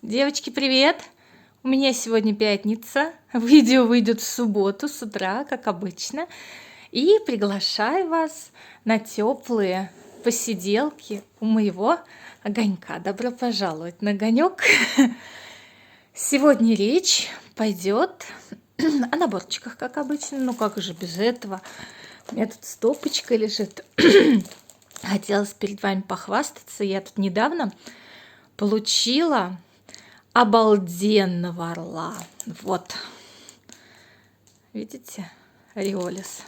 Девочки, привет! У меня сегодня пятница. Видео выйдет в субботу с утра, как обычно. И приглашаю вас на теплые посиделки у моего огонька. Добро пожаловать на огонек. Сегодня речь пойдет о наборчиках, как обычно. Ну как же без этого? У меня тут стопочка лежит. Хотелось перед вами похвастаться. Я тут недавно получила обалденного орла. Вот. Видите? Риолис.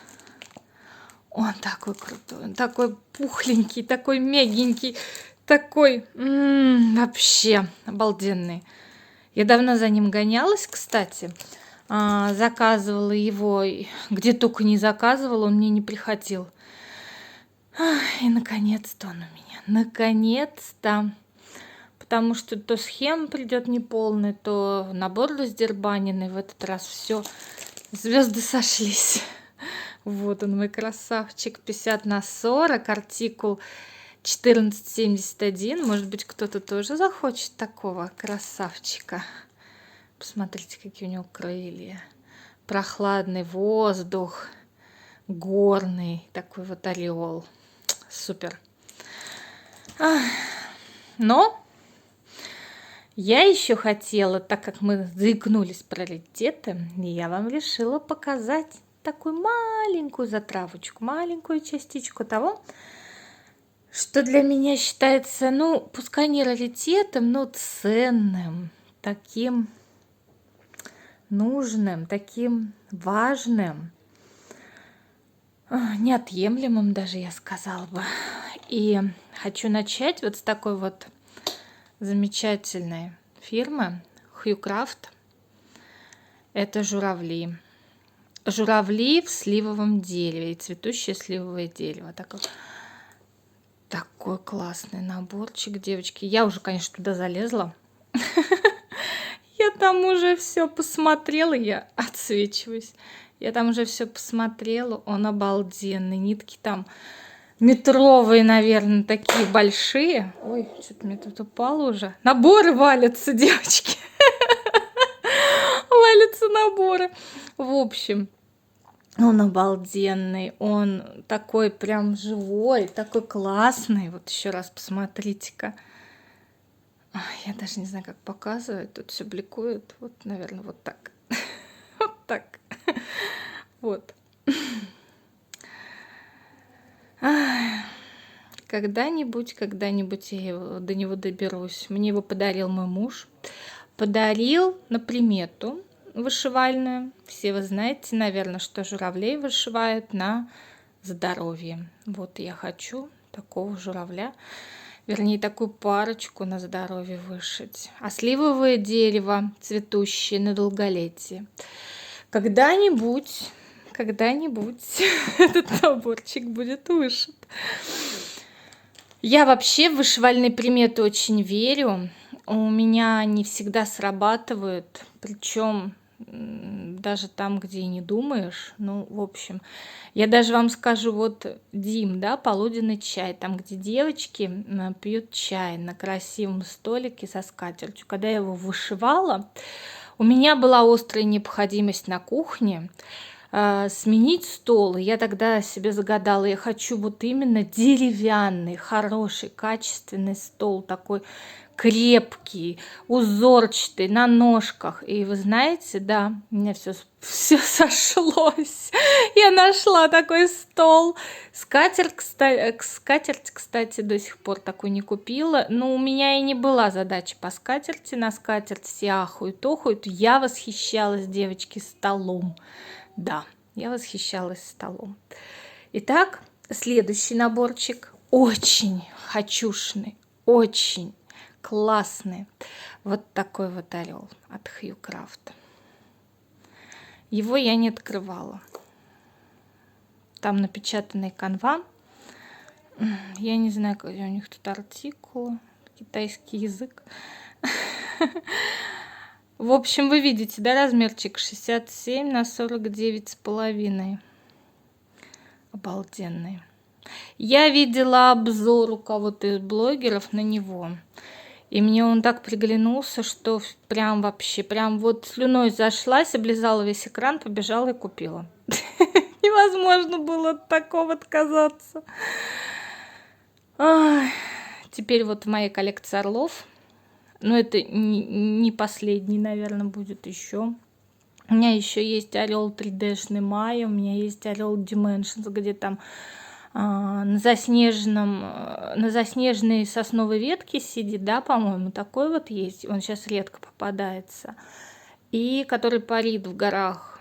Он такой крутой, он такой пухленький, такой мягенький, такой вообще обалденный. Я давно за ним гонялась, кстати. Заказывала его, где только не заказывала, он мне не приходил. И наконец-то он у меня. Наконец-то. Потому что то схема придет неполная, то набор раздербаненный. В этот раз все, звезды сошлись. Вот он, мой красавчик, 50/40, артикул 1471. Может быть, кто-то тоже захочет такого красавчика. Посмотрите, какие у него крылья. Прохладный воздух, горный такой вот ореол. Супер. Но я еще хотела, так как мы заикнулись про раритеты, я вам решила показать такую маленькую затравочку, маленькую частичку того, что для меня считается, ну, пускай не раритетом, но ценным, таким нужным, таким важным, неотъемлемым даже, я сказала бы. И хочу начать вот с такой вот замечательной фирмы Хьюкрафт. Это журавли. Журавли в сливовом дереве и цветущее сливовое дерево. Такой классный наборчик, девочки. Я уже, конечно, туда залезла. Я там уже все посмотрела, я отсвечиваюсь. Я там уже все посмотрела, он обалденный. Нитки там метровые, наверное, такие большие. Ой, что-то мне тут упало уже. Наборы валятся, девочки. Валятся наборы. В общем, он обалденный. Он такой прям живой, такой классный. Вот еще раз посмотрите-ка. Я даже не знаю, как показывать. Тут все бликует. Вот, наверное, вот так. Вот так. Вот. Когда-нибудь я до него доберусь. Мне его подарил мой муж. Подарил на примету вышивальную. Все вы знаете, наверное, что журавлей вышивают на здоровье. Вот я хочу такого журавля, вернее, такую парочку на здоровье вышить. А сливовое дерево цветущее на долголетие. Когда-нибудь этот наборчик будет вышит. Я вообще в вышивальные приметы очень верю. У меня они всегда срабатывают, причем даже там, где и не думаешь. Ну, в общем, я даже вам скажу, вот Дим, да, полуденный чай, там, где девочки пьют чай на красивом столике со скатертью. Когда я его вышивала, у меня была острая необходимость на кухне сменить стол. И я тогда себе загадала, я хочу вот именно деревянный, хороший, качественный стол, такой крепкий, узорчатый, на ножках. И вы знаете, да, у меня все сошлось. Я нашла такой стол. Скатерть, кстати, до сих пор такой не купила. Но у меня и не была задача по скатерти. На скатерть все ахуют, охуют. Я восхищалась, девочки, столом. Да, я восхищалась столом. Итак, следующий наборчик. Очень хочушный, очень классный. Вот такой вот орел от Хьюкрафт. Его я не открывала. Там напечатанный канва. Я не знаю, какой у них тут артикул. Китайский язык. В общем, вы видите, да, размерчик 67/49,5. Обалденный. Я видела обзор у кого-то из блогеров на него. И мне он так приглянулся, что прям вообще, прям вот слюной зашлась, облизала весь экран, побежала и купила. Невозможно было от такого отказаться. Ай, теперь вот в моей коллекции орлов. Но это не последний, наверное, будет еще. У меня еще есть орел 3D-шный Майя, у меня есть орел Dimensions, где там на заснеженной сосновой ветке сидит, да, по-моему, такой вот есть. Он сейчас редко попадается. И который парит в горах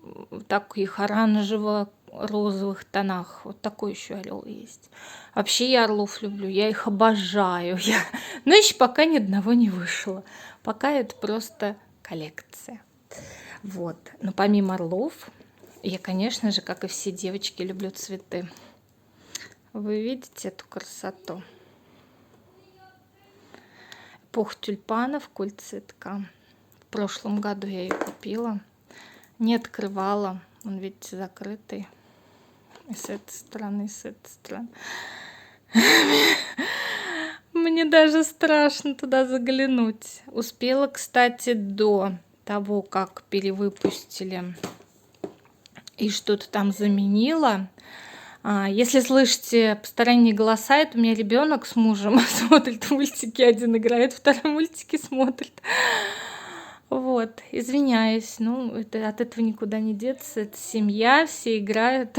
в таких оранжево-розовых тонах. Вот такой еще орел есть. Вообще я орлов люблю, я их обожаю. Но еще пока ни одного не вышло. Пока это просто коллекция. Вот. Но помимо орлов, я, конечно же, как и все девочки, люблю цветы. Вы видите эту красоту? Пух тюльпанов, культ цветка. В прошлом году я ее купила. Не открывала. Он, видите, закрытый. И с этой стороны, и с этой стороны. Мне даже страшно туда заглянуть. Успела, кстати, до того, как перевыпустили и что-то там заменила. Если слышите посторонние голоса, это у меня ребенок с мужем смотрит мультики. Один играет, второй мультики смотрит. Вот, извиняюсь, ну, от этого никуда не деться. Это семья, все играют,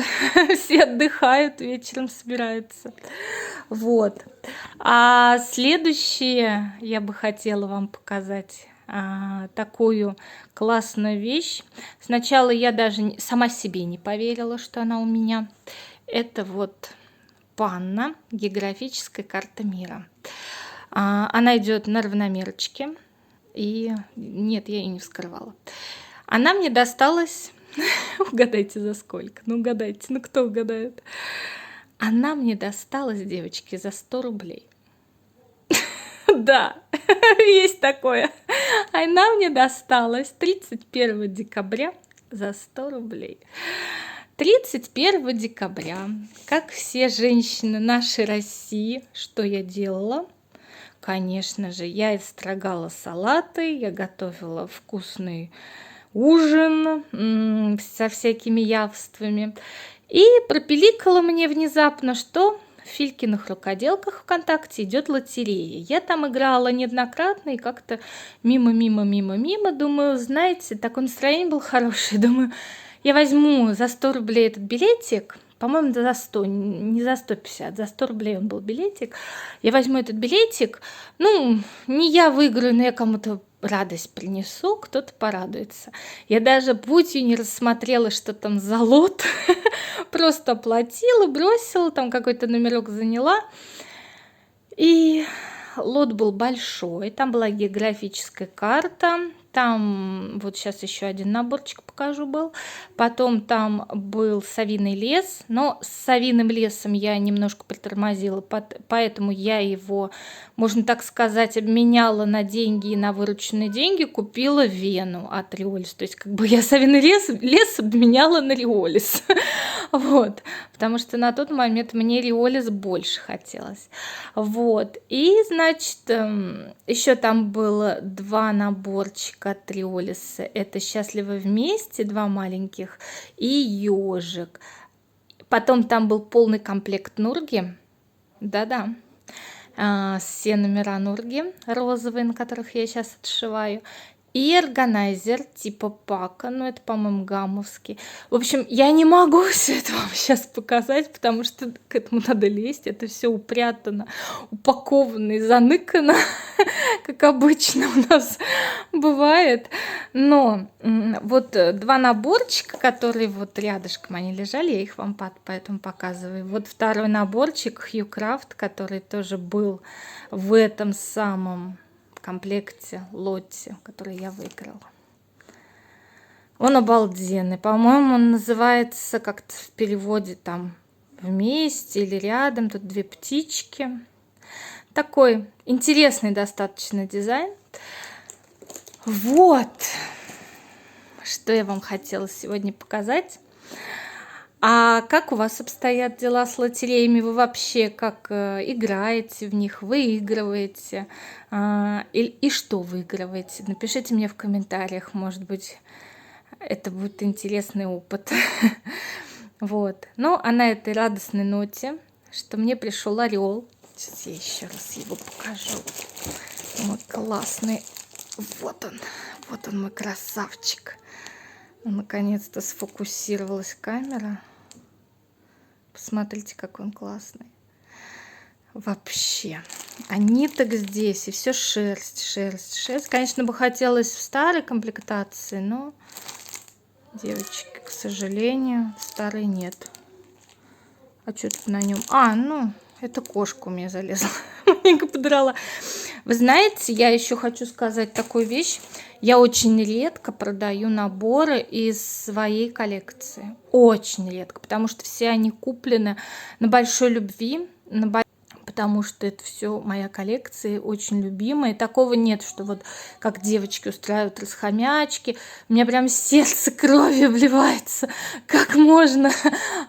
все отдыхают, вечером собираются. Вот. А следующее я бы хотела вам показать такую классную вещь. Сначала я даже сама себе не поверила, что она у меня. Это вот панна, географическая карта мира. Она идет на равномерочке. И нет, я ее не вскрывала. Она мне досталась, угадайте за сколько, ну угадайте, ну кто угадает? Она мне досталась, девочки, за 100 рублей. Да, есть такое. Она мне досталась 31 декабря за 100 рублей. 31 декабря, как все женщины нашей России, что я делала? Конечно же, я строгала салаты, я готовила вкусный ужин со всякими явствами. И пропиликало мне внезапно, что в Филькиных рукоделках ВКонтакте идет лотерея. Я там играла неоднократно и как-то мимо, думаю, знаете, такое настроение было хорошее. Думаю, я возьму за 100 рублей этот билетик, по-моему, за 100, не за 150, за 100 рублей он был билетик. Я возьму этот билетик, ну, не я выиграю, но я кому-то радость принесу, кто-то порадуется. Я даже путью не рассмотрела, что там за лот, просто оплатила, бросила, там какой-то номерок заняла. И лот был большой, там была географическая карта, там вот сейчас еще один наборчик покажу был. Потом там был совиный лес, но с совиным лесом я немножко притормозила, поэтому я его, можно так сказать, обменяла на деньги и на вырученные деньги, купила вену от Риолис. То есть как бы я совиный лес обменяла на Риолис. Вот, потому что на тот момент мне Риолис больше хотелось. Вот, и, значит, еще там было 2 наборчика от Риолиса. Это «Счастливы вместе», 2 маленьких, и «Ежик». Потом там был полный комплект Нурги. Да-да. Все номера Нурги розовые, на которых я сейчас отшиваю. И органайзер типа пака, ну это, по-моему, гамовский. В общем, я не могу все это вам сейчас показать, потому что к этому надо лезть. Это все упрятано, упаковано и заныкано, как обычно у нас бывает. Но вот 2 наборчика, которые вот рядышком они лежали, я их вам поэтому показываю. Вот второй наборчик Hue Craft, который тоже был в этом самом комплекте, лоте, который я выиграла. Он обалденный. По-моему, он называется как-то в переводе там «Вместе» или «Рядом». Тут 2 птички. Такой интересный достаточно дизайн. Вот, что я вам хотела сегодня показать. А как у вас обстоят дела с лотереями? Вы вообще как играете в них, выигрываете? И что выигрываете? Напишите мне в комментариях, может быть, это будет интересный опыт. Вот. Ну, а на этой радостной ноте, что мне пришел орел. Сейчас я еще раз его покажу. Мой классный. Вот он мой красавчик. Наконец-то сфокусировалась камера. Посмотрите, какой он классный. Вообще. А ниток здесь, и все шерсть, шерсть, шерсть. Конечно, бы хотелось в старой комплектации, но, девочки, к сожалению, старой нет. А что тут на нем? Ну, это кошка у меня залезла. Маленько подрала. Вы знаете, я еще хочу сказать такую вещь. Я очень редко продаю наборы из своей коллекции. Очень редко, потому что все они куплены на большой любви, потому что это все моя коллекция, очень любимая. И такого нет, что вот как девочки устраивают расхомячки. У меня прям сердце кровью обливается. Как можно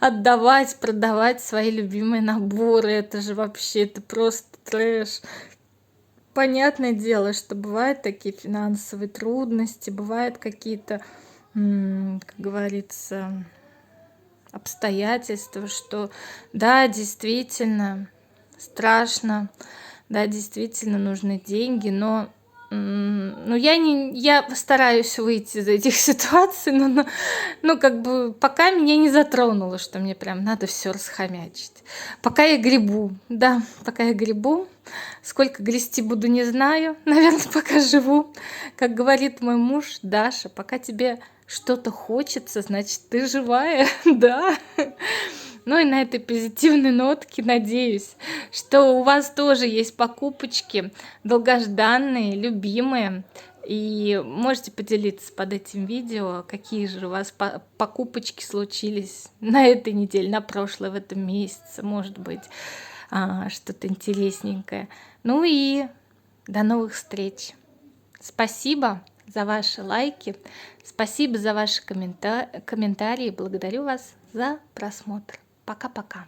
отдавать, продавать свои любимые наборы? Это же вообще, это просто трэш. Понятное дело, что бывают такие финансовые трудности, бывают какие-то, как говорится, обстоятельства, что да, действительно страшно, да, действительно нужны деньги, но я стараюсь выйти из этих ситуаций, но как бы пока меня не затронуло, что мне прям надо все расхомячить. Пока я гребу, да, пока я гребу. Сколько грести буду, не знаю. Наверное, пока живу. Как говорит мой муж: Даша, пока тебе что-то хочется, значит, ты живая, да. Ну и на этой позитивной нотке надеюсь, что у вас тоже есть покупочки долгожданные, любимые. И можете поделиться под этим видео, какие же у вас покупочки случились на этой неделе, на прошлой, в этом месяце, может быть, что-то интересненькое. Ну и до новых встреч. Спасибо за ваши лайки, спасибо за ваши комментарии. Благодарю вас за просмотр. Пока-пока.